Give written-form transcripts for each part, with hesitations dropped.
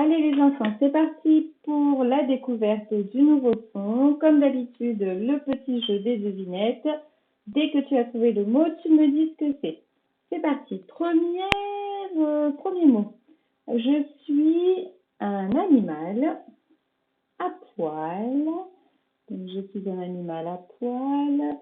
Allez les enfants, c'est parti pour la découverte du nouveau son. Comme d'habitude, le petit jeu des devinettes. Dès que tu as trouvé le mot, tu me dis ce que c'est. C'est parti. Premier mot. Je suis un animal à poil. Donc, je suis un animal à poil.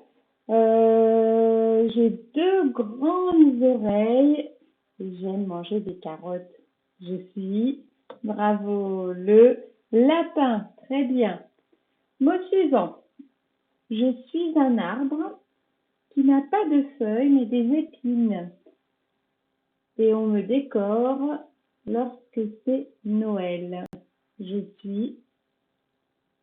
J'ai deux grandes oreilles. J'aime manger des carottes. Je suis, bravo, le lapin. Très bien. Mot suivant. Je suis un arbre qui n'a pas de feuilles mais des épines. Et on me décore lorsque c'est Noël. Je suis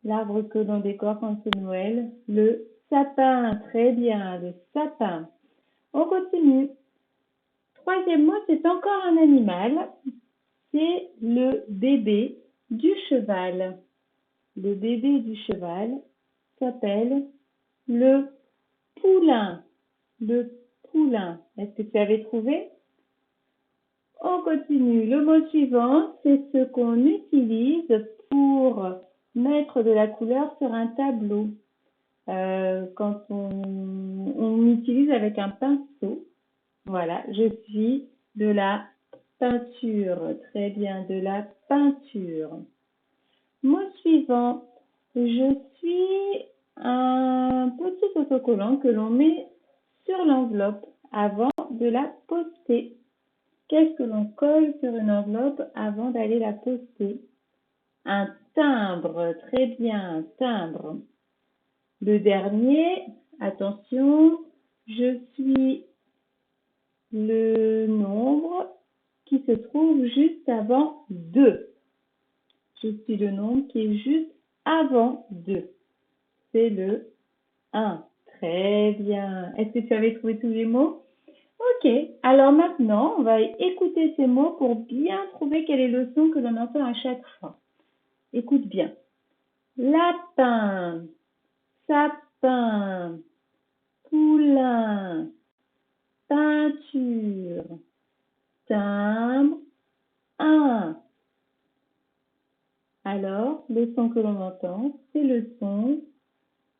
l'arbre que l'on décore quand c'est Noël. Le sapin. Très bien, le sapin. On continue. Troisième mot, c'est encore un animal. C'est le bébé du cheval. Le bébé du cheval s'appelle le poulain. Le poulain. Est-ce que tu avais trouvé? On continue. Le mot suivant, c'est ce qu'on utilise pour mettre de la couleur sur un tableau. Quand on utilise avec un pinceau. Voilà, je suis de la peinture. Très bien, de la peinture. Mot suivant, je suis un petit autocollant que l'on met sur l'enveloppe avant de la poster. Qu'est-ce que l'on colle sur une enveloppe avant d'aller la poster? Un timbre. Très bien, un timbre. Le dernier, attention, je suis le nombre qui se trouve juste avant 2. Je suis le nombre qui est juste avant 2. C'est le 1. Très bien. Est-ce que tu avais trouvé tous les mots? Ok. Alors maintenant, on va écouter ces mots pour bien trouver quel est le son que l'on entend à chaque fois. Écoute bien. Lapin, sapin, poulain, peinture, timbre, 1. Alors, le son que l'on entend, c'est le son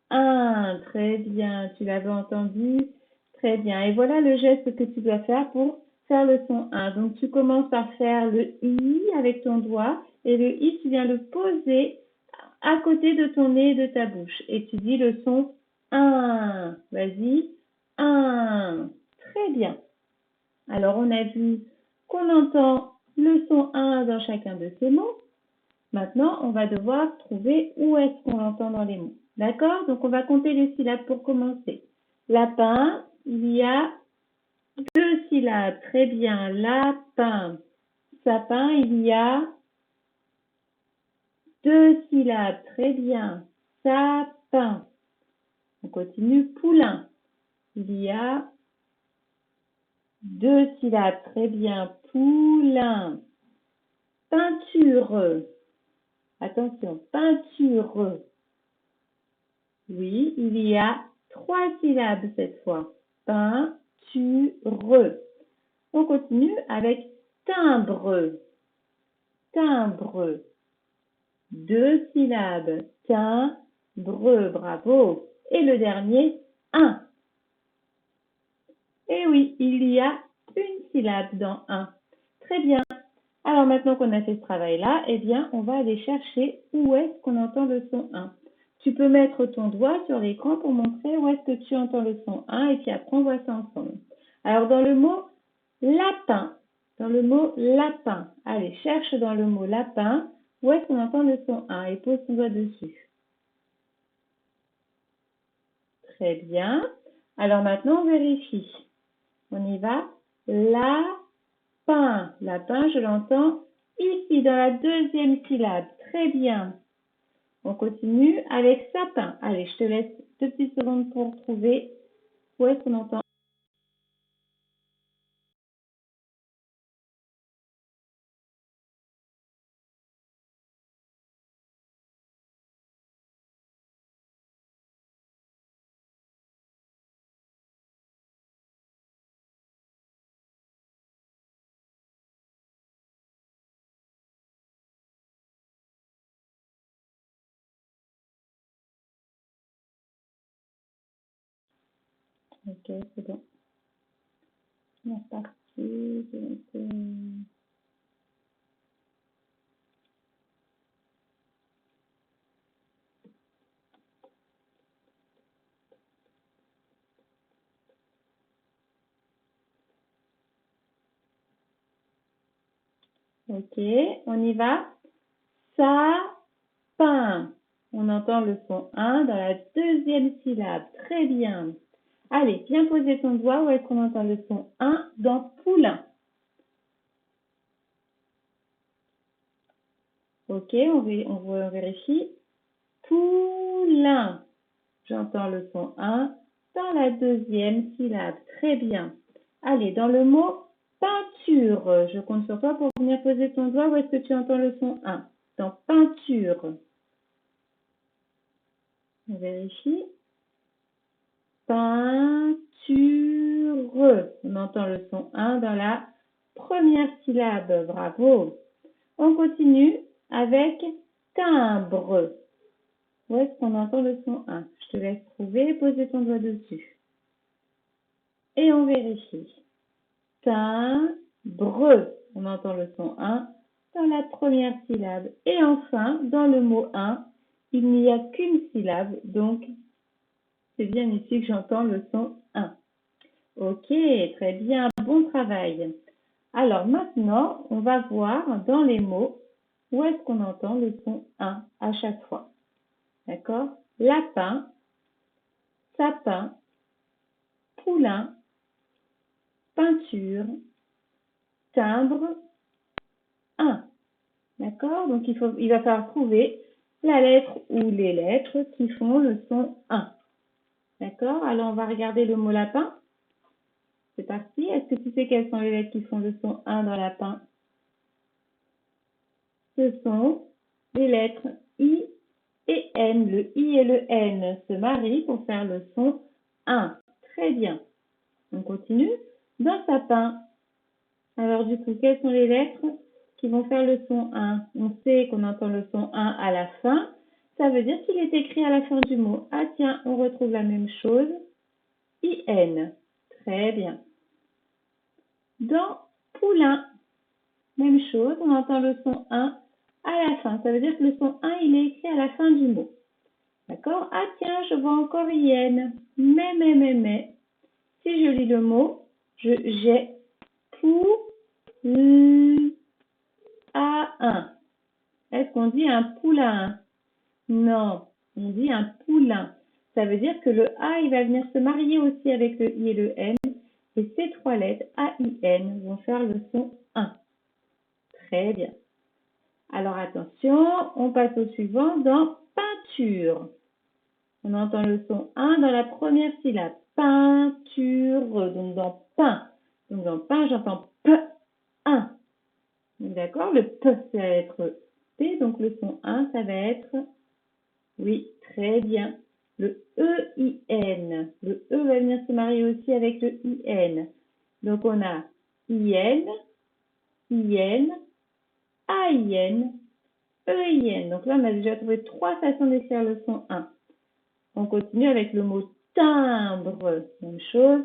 1. Très bien, tu l'avais entendu. Très bien. Et voilà le geste que tu dois faire pour faire le son 1. Donc, tu commences par faire le I avec ton doigt. Et le I, tu viens le poser à côté de ton nez et de ta bouche. Et tu dis le son 1. Vas-y. 1. Très bien. Alors, on a vu qu'on entend le son 1 dans chacun de ces mots. Maintenant, on va devoir trouver où est-ce qu'on l'entend dans les mots. D'accord? Donc, on va compter les syllabes pour commencer. Lapin, il y a 2 syllabes. Très bien. Lapin. Sapin, il y a 2 syllabes. Très bien. Sapin. On continue. Poulain. Il y a 2 syllabes. Très bien. Poulain. Peinture. Attention. Peinture. Oui, il y a 3 syllabes cette fois. Peinture. On continue avec timbre. Timbre. 2 syllabes. Timbre. Bravo. Et le dernier, 1. Et oui, il y a une syllabe dans 1. Très bien. Alors maintenant qu'on a fait ce travail-là, eh bien, on va aller chercher où est-ce qu'on entend le son 1. Tu peux mettre ton doigt sur l'écran pour montrer où est-ce que tu entends le son 1 et puis après on voit ça ensemble. Alors dans le mot lapin, allez, cherche dans le mot lapin où est-ce qu'on entend le son 1 et pose ton doigt dessus. Très bien. Alors maintenant on vérifie. On y va. Lapin. Lapin, je l'entends ici dans la deuxième syllabe. Très bien. On continue avec sapin. Allez, je te laisse 2 petites secondes pour trouver où est-ce qu'on entend. Ok, c'est bon. On est parti. Ok, on y va. Sapin. On entend le son 1 dans la deuxième syllabe. Très bien. Allez, viens poser ton doigt où est-ce qu'on entend le son 1 dans poulain. Ok, on vérifie. Poulain. J'entends le son 1 dans la deuxième syllabe. Très bien. Allez, dans le mot peinture, je compte sur toi pour venir poser ton doigt où est-ce que tu entends le son 1. Dans peinture. On vérifie. Peinture. On entend le son 1 dans la première syllabe. Bravo. On continue avec timbre. Où est-ce qu'on entend le son 1? Je te laisse trouver, poser ton doigt dessus. Et on vérifie. Timbre. On entend le son 1 dans la première syllabe. Et enfin, dans le mot 1, il n'y a qu'une syllabe, donc c'est bien ici que j'entends le son 1. Ok, très bien, bon travail. Alors maintenant, on va voir dans les mots où est-ce qu'on entend le son 1 à chaque fois. D'accord? Lapin, sapin, poulain, peinture, timbre, 1. D'accord? Donc il va falloir trouver la lettre ou les lettres qui font le son 1. D'accord? Alors on va regarder le mot lapin. C'est parti. Est-ce que tu sais quelles sont les lettres qui font le son 1 dans lapin? Ce sont les lettres I et N. Le I et le N se marient pour faire le son 1. Très bien. On continue. Dans sapin, alors du coup, quelles sont les lettres qui vont faire le son 1? On sait qu'on entend le son 1 à la fin. Ça veut dire qu'il est écrit à la fin du mot. Ah tiens, on retrouve la même chose. IN. Très bien. Dans poulain, même chose, on entend le son 1 à la fin. Ça veut dire que le son 1, il est écrit à la fin du mot. D'accord? Ah tiens, je vois encore IN. Mais. Si je lis le mot, j'ai poulain. Est-ce qu'on dit un poulain? Non, on dit un poulain. Ça veut dire que le A, il va venir se marier aussi avec le I et le N. Et ces trois lettres, A-I-N, vont faire le son 1. Très bien. Alors attention, on passe au suivant dans peinture. On entend le son 1 dans la première syllabe. Peinture, donc dans pain. Donc dans pain, j'entends P, 1. D'accord? Le P, ça va être P, donc le son 1, ça va être, oui, très bien, le E-I-N. Le E va venir se marier aussi avec le I-N. Donc on a I-N, I-N, A-I-N, E-I-N. Donc là, on a déjà trouvé trois façons d'écrire le son 1. On continue avec le mot timbre. Même chose,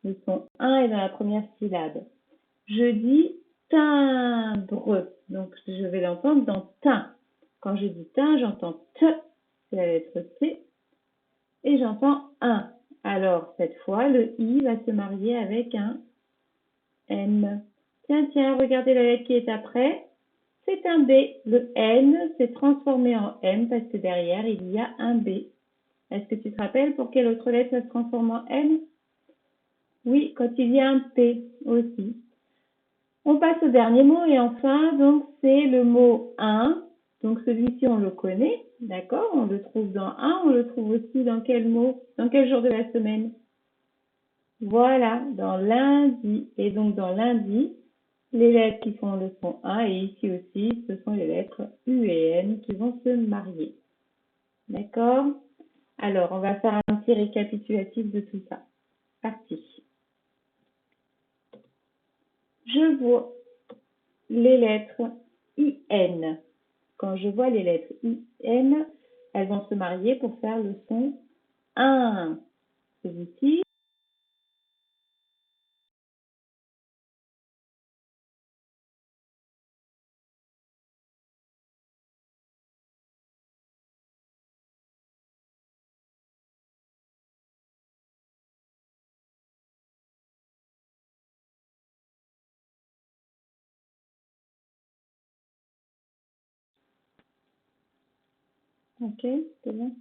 le son 1 est dans la première syllabe. Je dis timbre. Donc, je vais l'entendre dans tin. Quand je dis tin, j'entends T, c'est la lettre T, et j'entends 1. Alors, cette fois, le I va se marier avec un M. Tiens, regardez la lettre qui est après. C'est un B. Le N s'est transformé en M parce que derrière, il y a un B. Est-ce que tu te rappelles pour quelle autre lettre ça se transforme en N? Oui, quand il y a un P aussi. On passe au dernier mot et enfin, donc c'est le mot 1. Donc celui-ci, on le connaît, d'accord? On le trouve dans 1, on le trouve aussi dans quel mot? Dans quel jour de la semaine? Voilà, dans lundi. Et donc dans lundi, les lettres qui font le son 1 et ici aussi, ce sont les lettres U et N qui vont se marier. D'accord? Alors, on va faire un petit récapitulatif de tout ça. Parti. Je vois les lettres IN. Quand je vois les lettres IN, elles vont se marier pour faire le son 1. Celui-ci, Ok, c'est bon.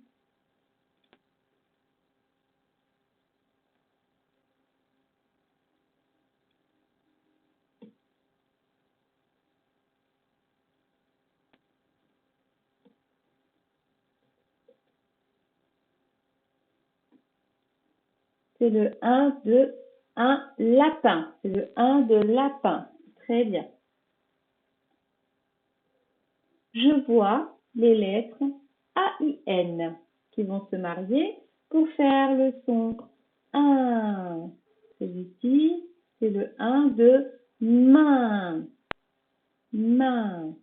C'est le 1 de un lapin. C'est le 1 de lapin. Très bien. Je vois les lettres A-I-N qui vont se marier pour faire le son 1. Celui-ci, c'est le 1 de main. Main.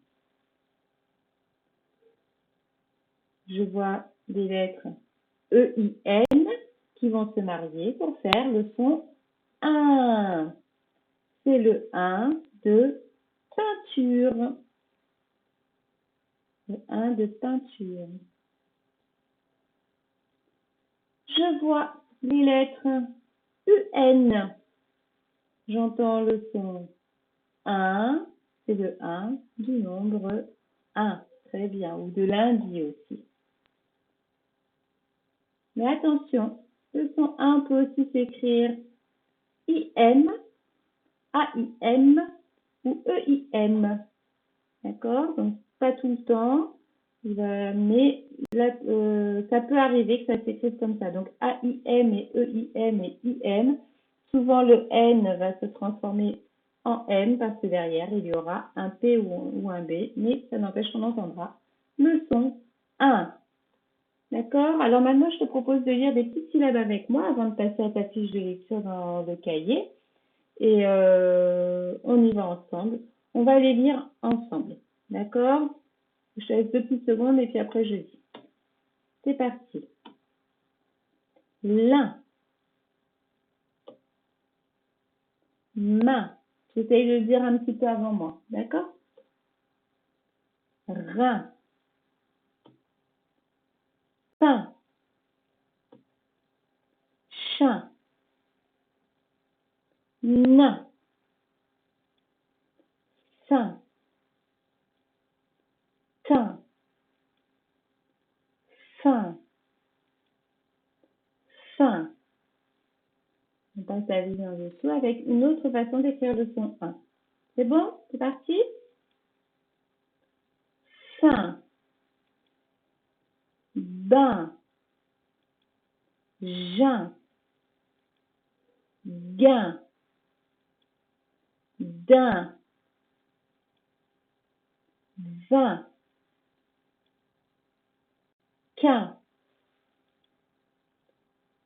Je vois des lettres E-I-N qui vont se marier pour faire le son 1. C'est le 1 de peinture. Le 1 de peinture. Je vois les lettres UN. J'entends le son 1. C'est le 1 du nombre 1. Très bien. Ou de lundi aussi. Mais attention, le son 1 peut aussi s'écrire IM, AIM ou EIM. D'accord? Donc, pas tout le temps, mais là, ça peut arriver que ça s'écrive comme ça. Donc, AIM et EIM et IM. Souvent, le N va se transformer en M parce que derrière, il y aura un P ou un B, mais ça n'empêche qu'on entendra le son 1. D'accord? Alors maintenant, je te propose de lire des petites syllabes avec moi avant de passer à ta fiche de lecture dans le cahier. Et on y va ensemble. On va les lire ensemble. D'accord? Je te laisse 2 petites secondes et puis après je dis. C'est parti. Lin. Main. J'essaye de le dire un petit peu avant moi. D'accord? Rein. Pain. Chien. Nain. Sein. Teint. Fin. Fin. On passe à la ligne en dessous avec une autre façon d'écrire le son 1. C'est bon? C'est parti? Fin. Bain. Jeun. Gain. D'un. Vin. Qu'un.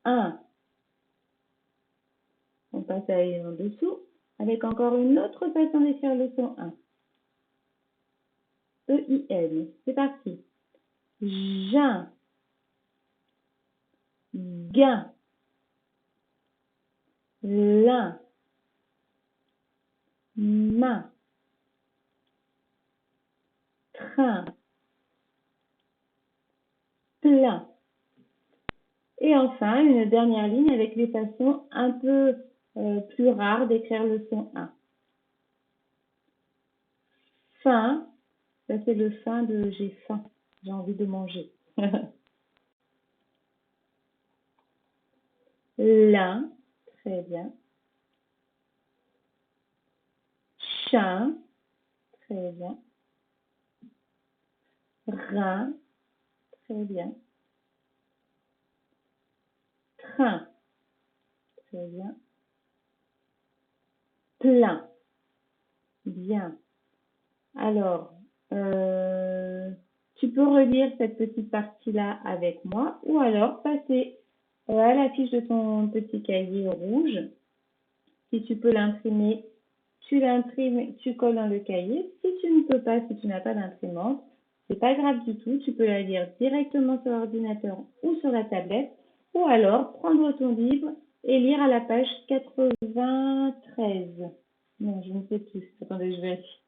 Un. On passe à la en dessous avec encore une autre façon d'écrire le son 1. E-I-N. C'est parti. Jeun. Gain. Lin. Main. Train. Plein. Et enfin, une dernière ligne avec les façons un peu plus rares d'écrire le son 1. Faim, ça c'est le fin de j'ai faim, j'ai envie de manger. Lin, très bien. Chien, très bien. Rein, très bien. Train, très bien. Plein, bien. Alors, tu peux relire cette petite partie-là avec moi ou alors passer à la fiche de ton petit cahier rouge. Si tu peux l'imprimer, tu l'imprimes, tu colles dans le cahier. Si tu ne peux pas, si tu n'as pas d'imprimante, c'est pas grave du tout. Tu peux la lire directement sur l'ordinateur ou sur la tablette ou alors prendre ton livre et lire à la page 93. Non, je ne sais plus. Attendez, je vérifie.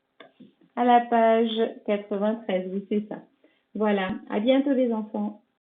À la page 93, oui, c'est ça. Voilà. À bientôt les enfants.